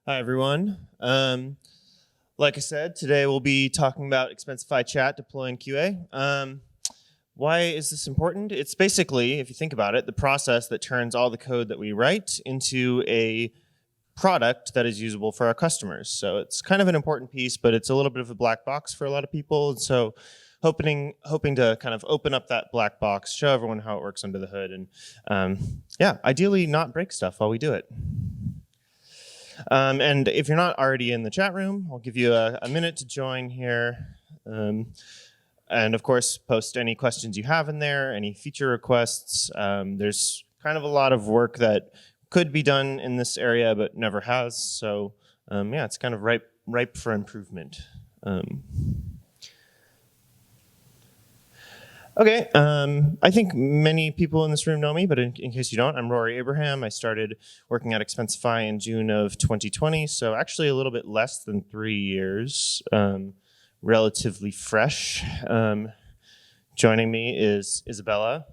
Hi, everyone. Like I said, today we'll be talking about Expensify Chat deploying QA. Why is this important? It's basically, if you think about it, the process that turns all the code that we write into a product that is usable for our customers. So it's kind of an important piece, but it's a little bit of a black box for a lot of people. And so hoping to kind of open up that black box, show everyone how it works under the hood, and yeah, ideally not break stuff while we do it. And if you're not already in the chat room, I'll give you a minute to join here. And of course, post any questions you have in there, any feature requests. There's kind of a lot of work that could be done in this area, but never has. So yeah, it's kind of ripe for improvement. Okay, I think many people in this room know me, but in case you don't, I'm Rory Abraham. I started working at Expensify in June of 2020, so actually a little bit less than 3 years, relatively fresh. Joining me is Isabella.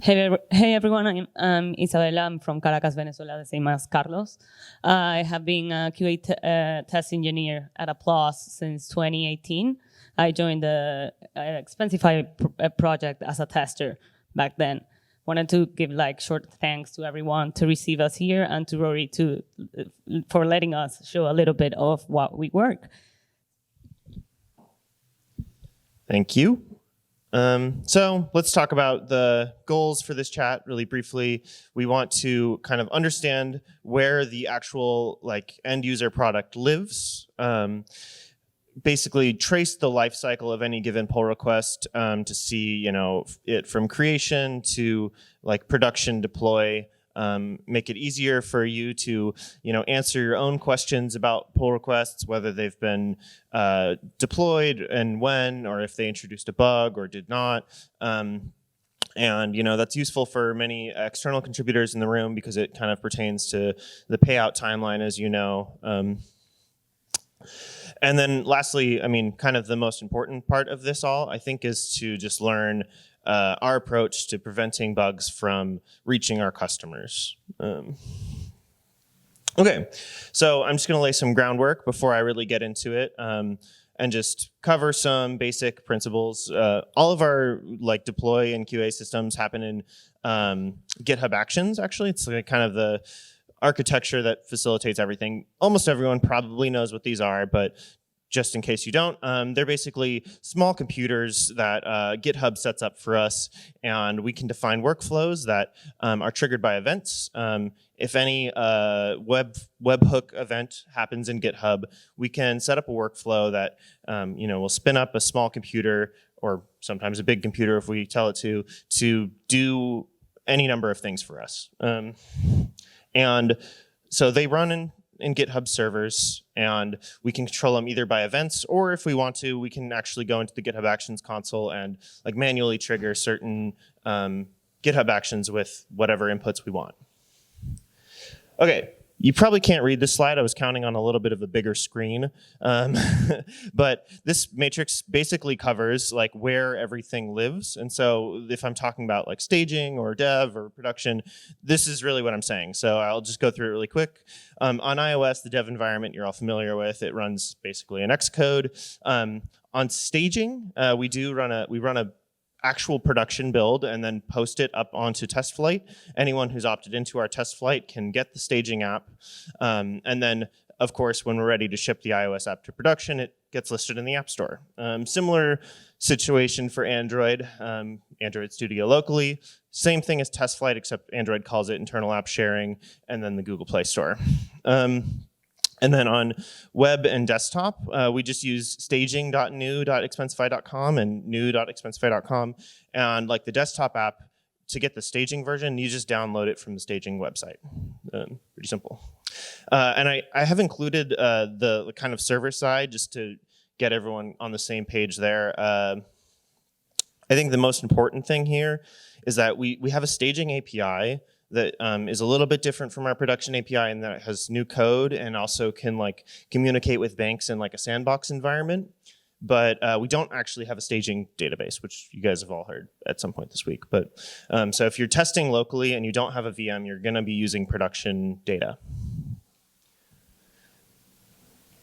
Hey everyone, I'm Isabella. I'm from Caracas, Venezuela, the same as Carlos. I have been a QA test engineer at Applause since 2018. I joined the Expensify project as a tester back then. Wanted to give short thanks to everyone to receive us here and to Rory for letting us show a little bit of what we work. Thank you. So let's talk about the goals for this chat really briefly. We want to kind of understand where the actual end user product lives. Basically trace the life cycle of any given pull request to see, it from creation to production deploy. Make it easier for you to, answer your own questions about pull requests, whether they've been deployed and when, or if they introduced a bug or did not. And that's useful for many external contributors in the room because it kind of pertains to the payout timeline, as you know. And then lastly, kind of the most important part of this all, I think, is to just learn our approach to preventing bugs from reaching our customers. Okay, so I'm just going to lay some groundwork before I really get into it and just cover some basic principles. All of our deploy and QA systems happen in GitHub Actions, actually. It's kind of the architecture that facilitates everything. Almost everyone probably knows what these are, but just in case you don't, they're basically small computers that GitHub sets up for us, and we can define workflows that are triggered by events. If any webhook event happens in GitHub, we can set up a workflow that will spin up a small computer, or sometimes a big computer if we tell it to do any number of things for us. And so they run in GitHub servers, and we can control them either by events, or if we want to, we can actually go into the GitHub Actions console and manually trigger certain GitHub Actions with whatever inputs we want. Okay, you probably can't read this slide. I was counting on a little bit of a bigger screen. But this matrix basically covers where everything lives. And so if I'm talking about staging or dev or production, this is really what I'm saying. So I'll just go through it really quick. On iOS, the dev environment you're all familiar with, it runs basically in Xcode. On staging, we run a actual production build and then post it up onto TestFlight. Anyone who's opted into our TestFlight can get the staging app. And then, of course, when we're ready to ship the iOS app to production, it gets listed in the App Store. Similar situation for Android, Android Studio locally. Same thing as TestFlight, except Android calls it internal app sharing, and then the Google Play Store. And then on web and desktop, we just use staging.new.expensify.com and new.expensify.com. And the desktop app, to get the staging version, you just download it from the staging website. Pretty simple. And I have included the kind of server side just to get everyone on the same page there. I think the most important thing here is that we have a staging API that is a little bit different from our production API in that it has new code and also can communicate with banks in a sandbox environment. but we don't actually have a staging database, which you guys have all heard at some point this week. But so if you're testing locally and you don't have a VM, you're going to be using production data.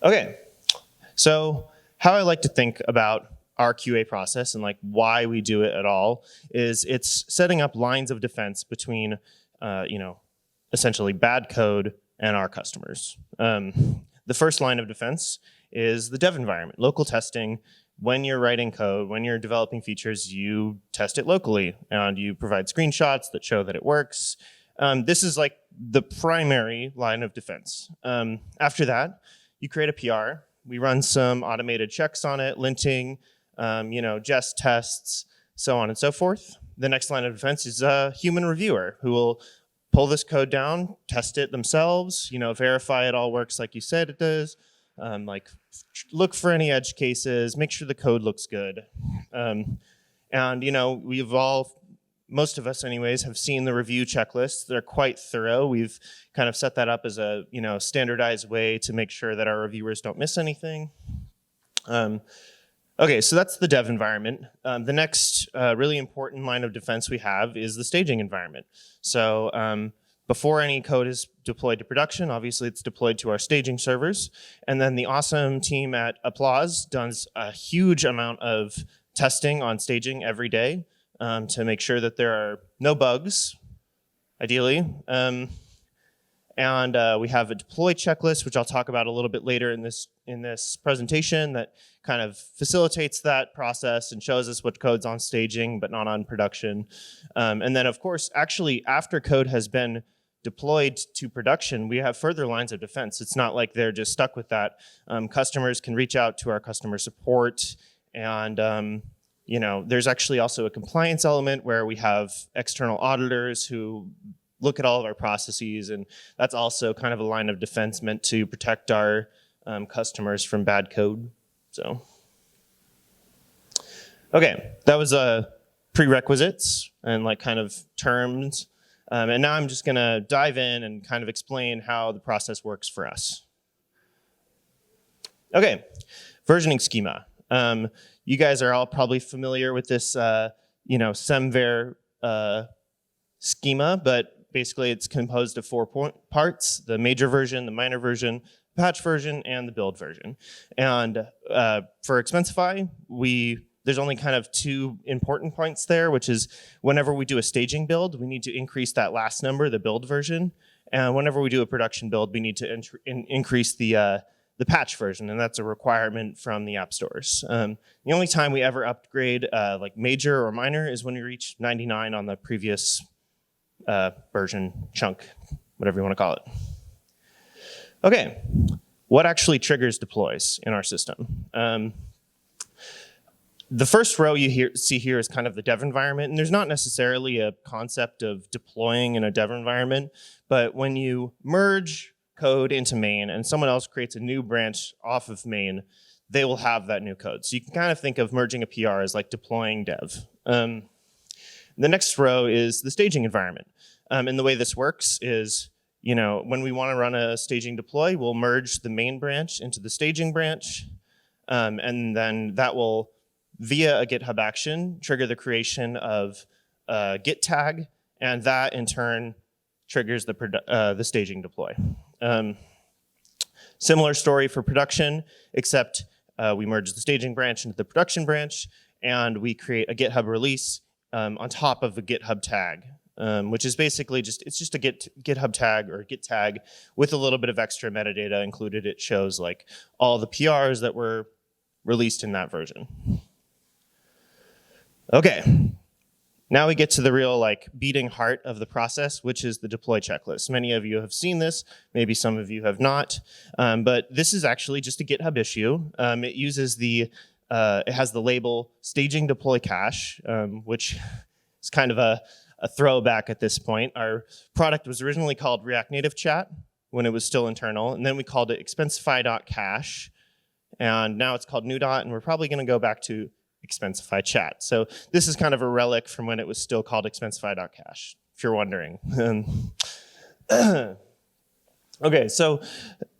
Okay, so how I like to think about our QA process and like why we do it at all is it's setting up lines of defense between, essentially bad code and our customers. The first line of defense is the dev environment, local testing. When you're writing code, when you're developing features, you test it locally and you provide screenshots that show that it works. This is like the primary line of defense. After that, you create a PR. We run some automated checks on it, linting, jest tests, so on and so forth. The next line of defense is a human reviewer who will pull this code down, test it themselves, verify it all works like you said it does, look for any edge cases, make sure the code looks good. We've all, most of us anyways, have seen the review checklists. They're quite thorough. We've kind of set that up as a standardized way to make sure that our reviewers don't miss anything. Okay, so that's the dev environment. The next really important line of defense we have is the staging environment. So before any code is deployed to production, obviously it's deployed to our staging servers. And then the awesome team at Applause does a huge amount of testing on staging every day to make sure that there are no bugs, ideally. And we have a deploy checklist, which I'll talk about a little bit later in this presentation, that kind of facilitates that process and shows us what code's on staging but not on production. And then, of course, actually, after code has been deployed to production, we have further lines of defense. It's not like they're just stuck with that. Customers can reach out to our customer support, and there's actually also a compliance element where we have external auditors who look at all of our processes, and that's also kind of a line of defense meant to protect our customers from bad code. So, okay, that was prerequisites and like kind of terms. And now I'm just gonna dive in and kind of explain how the process works for us. Okay, versioning schema. You guys are all probably familiar with this, semver schema, but basically it's composed of 4 parts: the major version, the minor version, patch version, and the build version. And for Expensify, there's only kind of 2 important points there, which is whenever we do a staging build, we need to increase that last number, the build version. And whenever we do a production build, we need to increase the patch version, and that's a requirement from the app stores. The only time we ever upgrade like major or minor is when we reach 99 on the previous version chunk, whatever you want to call it. Okay, what actually triggers deploys in our system? The first row you see here is kind of the dev environment, and there's not necessarily a concept of deploying in a dev environment, but when you merge code into main and someone else creates a new branch off of main, they will have that new code. So you can kind of think of merging a PR as like deploying dev. The next row is the staging environment. And the way this works is, when we want to run a staging deploy, we'll merge the main branch into the staging branch, and then that will, via a GitHub action, trigger the creation of a Git tag, and that in turn triggers the staging deploy. Similar story for production, except we merge the staging branch into the production branch, and we create a GitHub release on top of a GitHub tag, which is basically it's a GitHub tag or Git tag with a little bit of extra metadata included. It shows like all the PRs that were released in that version. Okay, now we get to the real like beating heart of the process, which is the deploy checklist. Many of you have seen this, maybe some of you have not, but this is actually just a GitHub issue. It uses it has the label staging deploy cache, which is kind of a throwback at this point. Our product was originally called React Native Chat when it was still internal, and then we called it Expensify.cache, and now it's called new. And we're probably gonna go back to Expensify Chat. So this is kind of a relic from when it was still called Expensify.cache, if you're wondering. Okay, so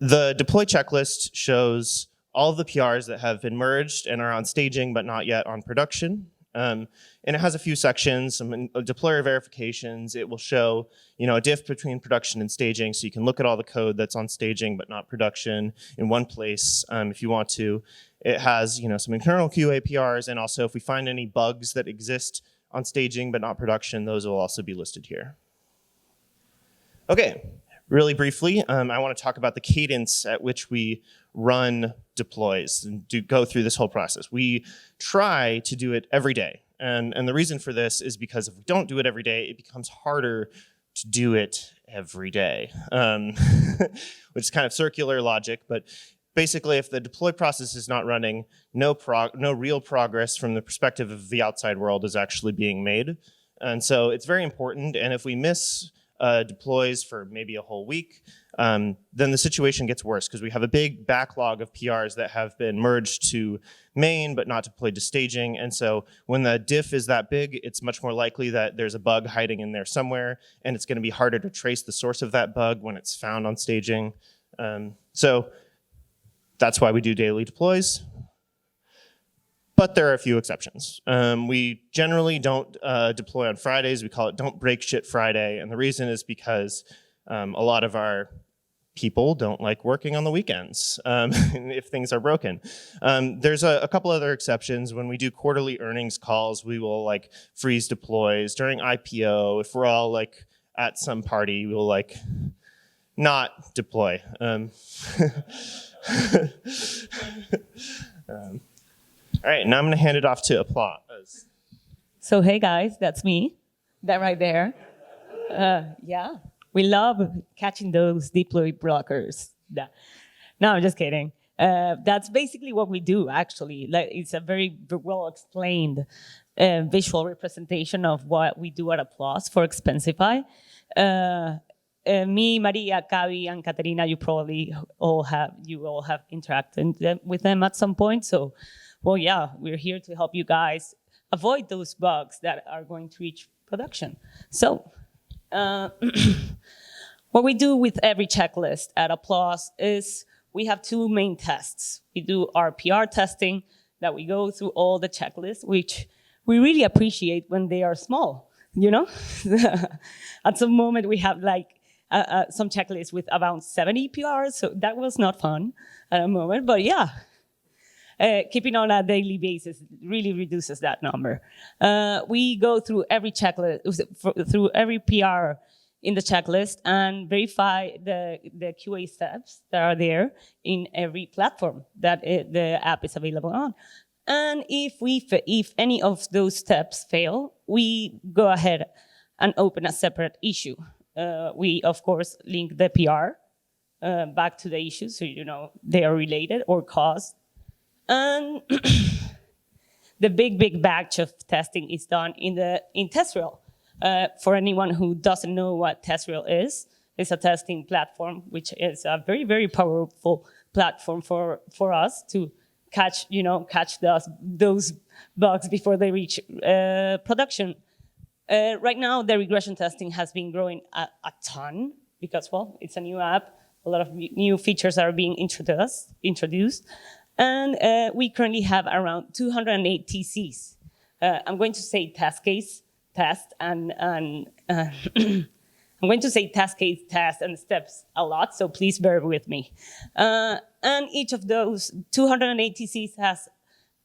the deploy checklist shows all of the PRs that have been merged and are on staging but not yet on production. And it has a few sections, some deployer verifications. It will show, a diff between production and staging, so you can look at all the code that's on staging but not production in one place if you want to. It has, some internal QA PRs, and also if we find any bugs that exist on staging but not production, those will also be listed here. Okay, really briefly, I want to talk about the cadence at which we run deploys and go through this whole process. We try to do it every day. And the reason for this is because if we don't do it every day, it becomes harder to do it every day, which is kind of circular logic. But basically, if the deploy process is not running, no real progress from the perspective of the outside world is actually being made. And so it's very important. And if we miss deploys for maybe a whole week, then the situation gets worse because we have a big backlog of PRs that have been merged to main but not deployed to staging. And so when the diff is that big, it's much more likely that there's a bug hiding in there somewhere, and it's going to be harder to trace the source of that bug when it's found on staging. So that's why we do daily deploys. But there are a few exceptions. We generally don't deploy on Fridays. We call it Don't Break Shit Friday. And the reason is because a lot of our people don't like working on the weekends if things are broken. There's a couple other exceptions. When we do quarterly earnings calls, we will freeze deploys. During IPO, if we're all at some party, we'll not deploy. All right, now I'm going to hand it off to Applause. So hey guys, that's me. That right there. Yeah, we love catching those deploy blockers. Yeah. No, I'm just kidding. That's basically what we do, actually. It's a very well explained visual representation of what we do at Applause for Expensify. Me, Maria, Kavi, and Katerina, you all have interacted with them at some point. So, well, yeah, we're here to help you guys avoid those bugs that are going to reach production. So, what we do with every checklist at Applause is we have two main tests. We do our PR testing, that we go through all the checklists, which we really appreciate when they are small, At some moment, we have some checklists with around 70 PRs, so that was not fun at a moment, but yeah. Keeping on a daily basis really reduces that number. We go through every checklist, through every PR in the checklist, and verify the QA steps that are there in every platform that the app is available on. And if any of those steps fail, we go ahead and open a separate issue. We, of course, link the PR back to the issue, so they are related or caused. And the big batch of testing is done in TestRail. For anyone who doesn't know what TestRail is, it's a testing platform, which is a very, very powerful platform for us to catch those bugs before they reach production. Right now, the regression testing has been growing a ton because, well, it's a new app. A lot of new features are being introduced. And we currently have around 208 TCs. I'm going to say test, and I'm going to say test case, test, and steps a lot, so please bear with me. And each of those 208 TCs has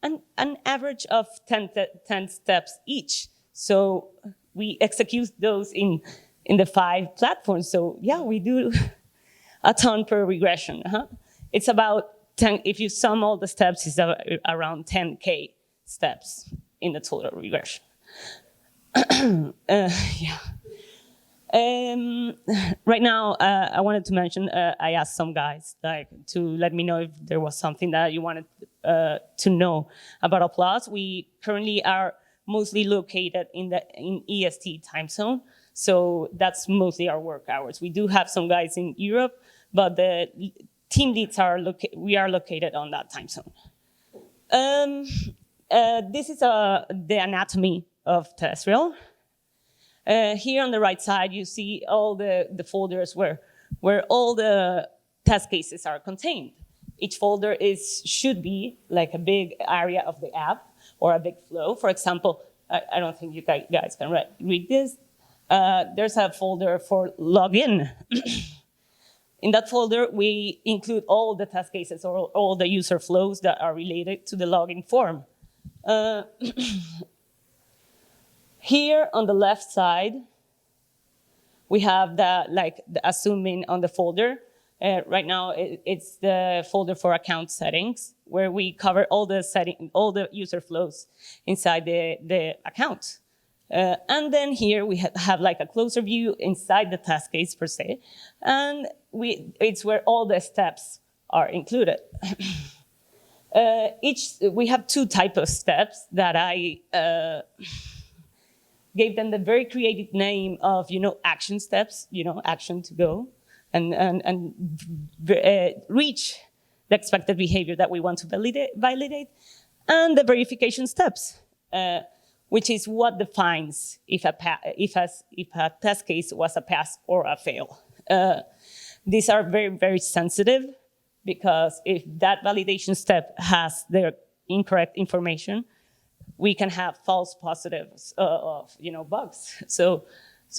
an average of 10 steps each. So we execute those in the 5 platforms. So yeah, we do a ton per regression. It's about 10, if you sum all the steps, it's around 10K steps in the total regression. Yeah. Right now, I wanted to mention, I asked some guys to let me know if there was something that you wanted to know about Applause. We currently are mostly located in EST time zone, so that's mostly our work hours. We do have some guys in Europe, but the team leads we are located on that time zone. This is the anatomy of TestRail. Here on the right side, you see all the folders where all the test cases are contained. each folder should be like a big area of the app or a big flow. For example, I don't think you guys can read this. There's a folder for login. In that folder, we include all the test cases or all the user flows that are related to the login form. Here on the left side, we have a zoom in on the folder. Right now, it's the folder for account settings, where we cover all the user flows inside the account. And then here we have like a closer view inside the test case per se, and it's where all the steps are included. We have two types of steps that I gave them the very creative name of, action steps, action to go and reach the expected behavior that we want to validate, and the verification steps, which is what defines if a test case was a pass or a fail. These are very, very sensitive, because if that validation step has the incorrect information, we can have false positives of bugs. So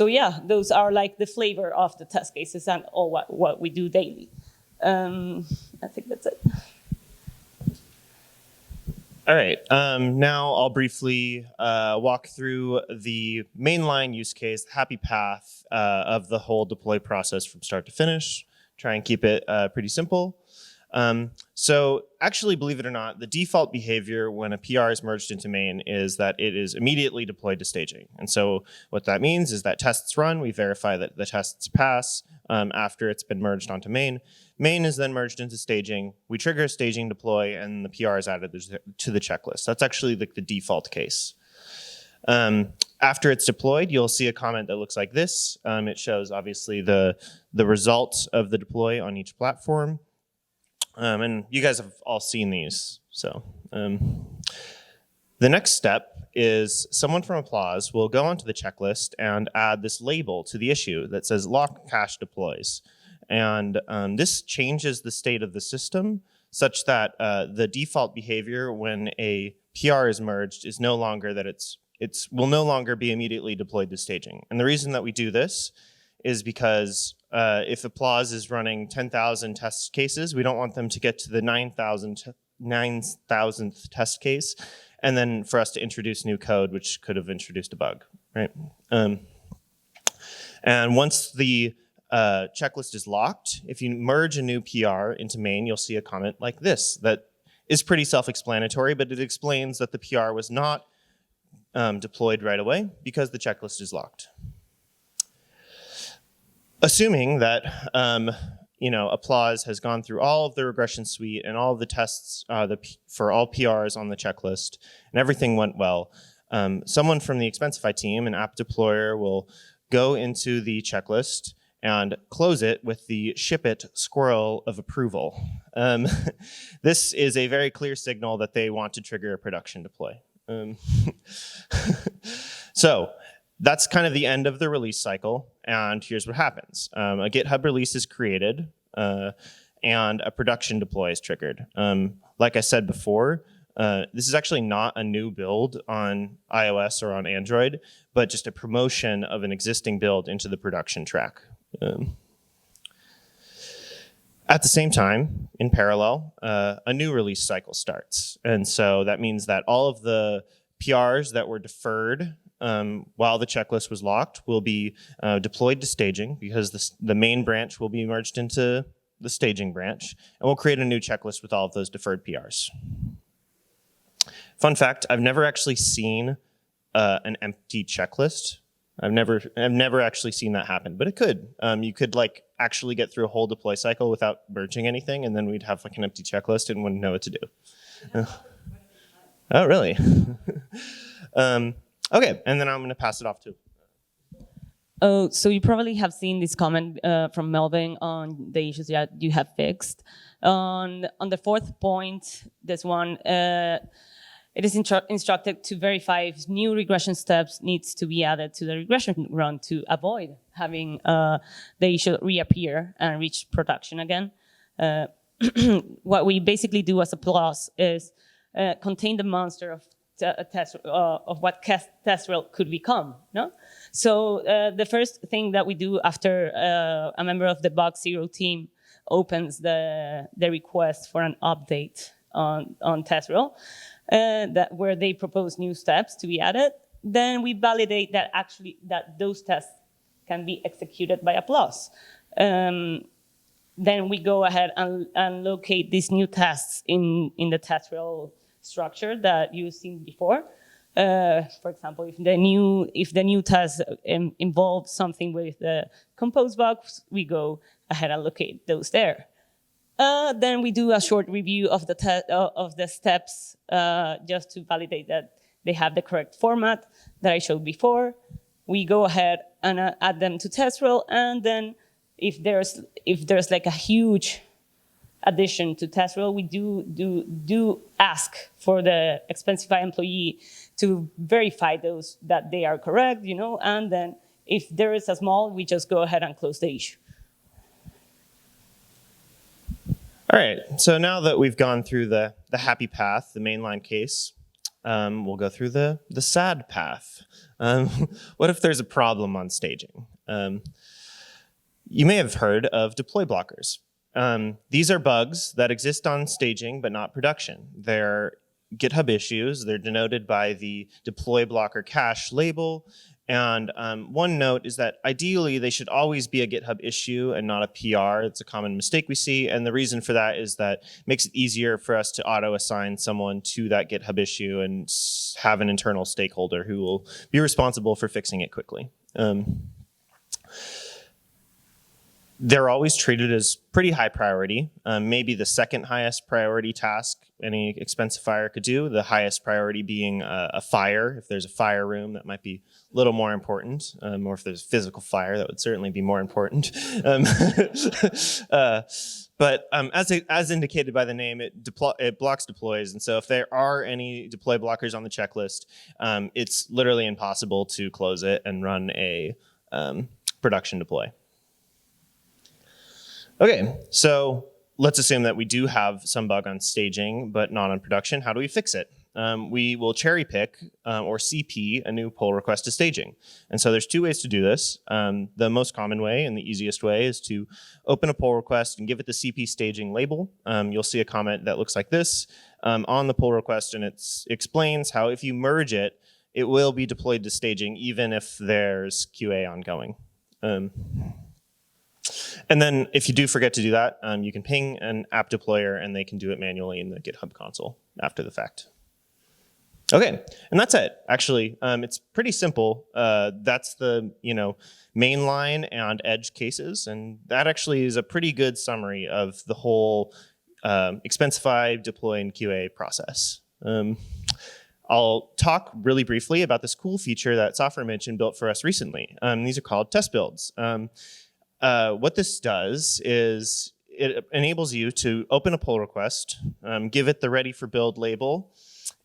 yeah, those are like the flavor of the test cases and all what we do daily. I think that's it. All right, now I'll briefly walk through the mainline use case, the happy path of the whole deploy process from start to finish. Try and keep it pretty simple. So actually, believe it or not, the default behavior when a PR is merged into main is that it is immediately deployed to staging. And so what that means is that tests run, we verify that the tests pass after it's been merged onto main. Main is then merged into staging. We trigger a staging deploy, and the PR is added to the checklist. That's actually the default case. After it's deployed, you'll see a comment that looks like this. It shows, obviously, the results of the deploy on each platform. And you guys have all seen these. So the next step is someone from Applause will go onto the checklist and add this label to the issue that says lock cache deploys. And this changes the state of the system such that the default behavior when a PR is merged is no longer that it will no longer be immediately deployed to staging. And the reason that we do this is because if Applause is running 10,000 test cases, we don't want them to get to the 9,000th test case, and then for us to introduce new code, which could have introduced a bug, right? And once the checklist is locked, if you merge a new PR into main, you'll see a comment like this that is pretty self-explanatory, but it explains that the PR was not deployed right away because the checklist is locked. Assuming that Applause has gone through all of the regression suite and all of the tests for all PRs on the checklist, and everything went well, someone from the Expensify team, an app deployer, will go into the checklist and close it with the ship it squirrel of approval. This is a very clear signal that they want to trigger a production deploy. So that's kind of the end of the release cycle, and here's what happens. A GitHub release is created, and a production deploy is triggered. Like I said before, this is actually not a new build on iOS or on Android, but just a promotion of an existing build into the production track. At the same time, in parallel, a new release cycle starts. And so that means that all of the PRs that were deferred while the checklist was locked will be deployed to staging, because the main branch will be merged into the staging branch, and we'll create a new checklist with all of those deferred PRs. Fun fact, I've never actually seen an empty checklist. I've never actually seen that happen, but it could. You could actually get through a whole deploy cycle without merging anything, and then we'd have an empty checklist and wouldn't know what to do. Oh, really? Okay, and then I'm going to pass it off to. Oh, so you probably have seen this comment from Melvin on the issues that you have fixed. On the fourth point, this one, it is instructed to verify if new regression steps needs to be added to the regression run to avoid having the issue reappear and reach production again. what we basically do as a plus is contain the monster of of what TestRail could become. No, so the first thing that we do after a member of the bug zero team opens the request for an update on TestRail, where they propose new steps to be added, then we validate that actually that those tests can be executed by a plus. Then we go ahead and locate these new tests in the TestRail structure that you've seen before. For example, if the new test involves something with the compose bugs, we go ahead and locate those there. Then we do a short review of the steps just to validate that they have the correct format that I showed before. We go ahead and add them to TestRail, and then if there's like a huge addition to TestRail, we do ask for the Expensify employee to verify those that they are correct, and then if there is a small, we just go ahead and close the issue. All right, so now that we've gone through the happy path, the mainline case, we'll go through the sad path. What if there's a problem on staging? You may have heard of deploy blockers. These are bugs that exist on staging but not production. They're GitHub issues. They're denoted by the deploy blocker cache label. And one note is that ideally they should always be a GitHub issue and not a PR. It's a common mistake we see. And the reason for that is that it makes it easier for us to auto-assign someone to that GitHub issue and have an internal stakeholder who will be responsible for fixing it quickly. They're always treated as pretty high priority, maybe the second highest priority task any Expensifier could do, the highest priority being a fire. If there's a fire room, that might be a little more important, or if there's physical fire, that would certainly be more important. But as indicated by the name, it blocks deploys, and so if there are any deploy blockers on the checklist, it's literally impossible to close it and run a production deploy. Okay, so let's assume that we do have some bug on staging, but not on production. How do we fix it? We will cherry pick or CP a new pull request to staging. And so there's two ways to do this. The most common way and the easiest way is to open a pull request and give it the CP staging label. You'll see a comment that looks like this on the pull request, and it explains how if you merge it, it will be deployed to staging even if there's QA ongoing. And then if you do forget to do that, you can ping an app deployer and they can do it manually in the GitHub console after the fact. Okay, and that's it. Actually, it's pretty simple. That's the mainline and edge cases, and that actually is a pretty good summary of the whole Expensify, deploy, and QA process. I'll talk really briefly about this cool feature that Software Mention built for us recently. These are called test builds. What this does is it enables you to open a pull request, give it the ready for build label,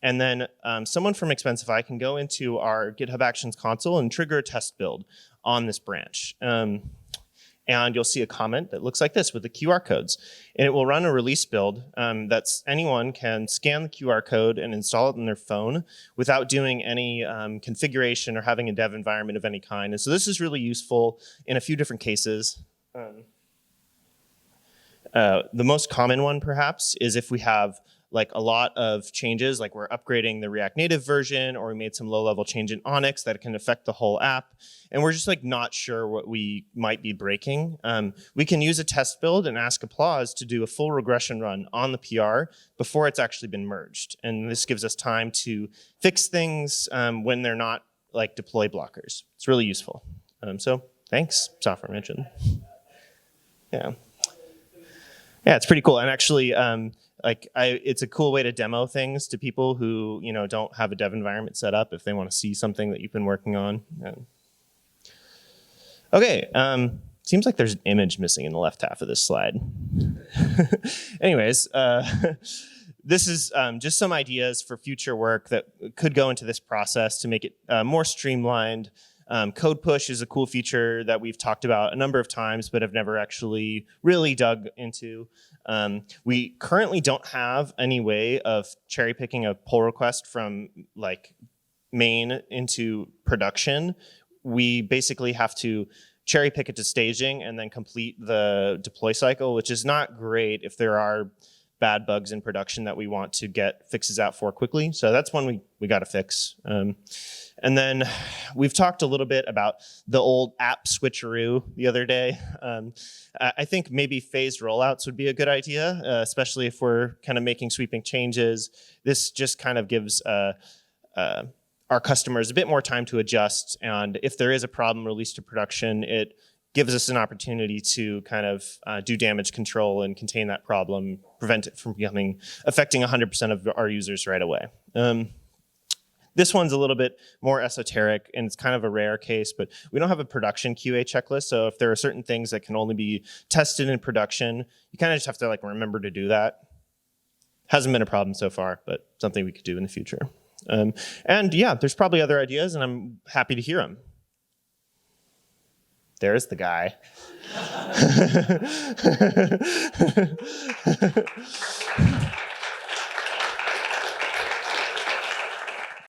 and then someone from Expensify can go into our GitHub Actions console and trigger a test build on this branch. And you'll see a comment that looks like this with the QR codes. And it will run a release build anyone can scan the QR code and install it on their phone without doing any configuration or having a dev environment of any kind. And so this is really useful in a few different cases. The most common one, perhaps, is if we have like a lot of changes, like we're upgrading the React Native version, or we made some low-level change in Onyx that can affect the whole app, and we're just like not sure what we might be breaking. We can use a test build and ask Applause to do a full regression run on the PR before it's actually been merged, and this gives us time to fix things when they're not like deploy blockers. It's really useful. So thanks, Software Mention. Yeah, it's pretty cool, and actually. It's a cool way to demo things to people who don't have a dev environment set up if they want to see something that you've been working on. Okay, seems like there's an image missing in the left half of this slide. Anyways, this is just some ideas for future work that could go into this process to make it more streamlined, Code push is a cool feature that we've talked about a number of times, but have never actually really dug into. We currently don't have any way of cherry picking a pull request from like main into production. We basically have to cherry pick it to staging and then complete the deploy cycle, which is not great if there are bad bugs in production that we want to get fixes out for quickly. So that's one we got to fix. And then we've talked a little bit about the old app switcheroo the other day. I think maybe phased rollouts would be a good idea, especially if we're kind of making sweeping changes. This just kind of gives our customers a bit more time to adjust. And if there is a problem released to production, it gives us an opportunity to kind of do damage control and contain that problem, prevent it from affecting 100% of our users right away. This one's a little bit more esoteric, and it's kind of a rare case, but we don't have a production QA checklist. So if there are certain things that can only be tested in production, you kind of just have to like remember to do that. Hasn't been a problem so far, but something we could do in the future. And yeah, there's probably other ideas, and I'm happy to hear them. There's the guy.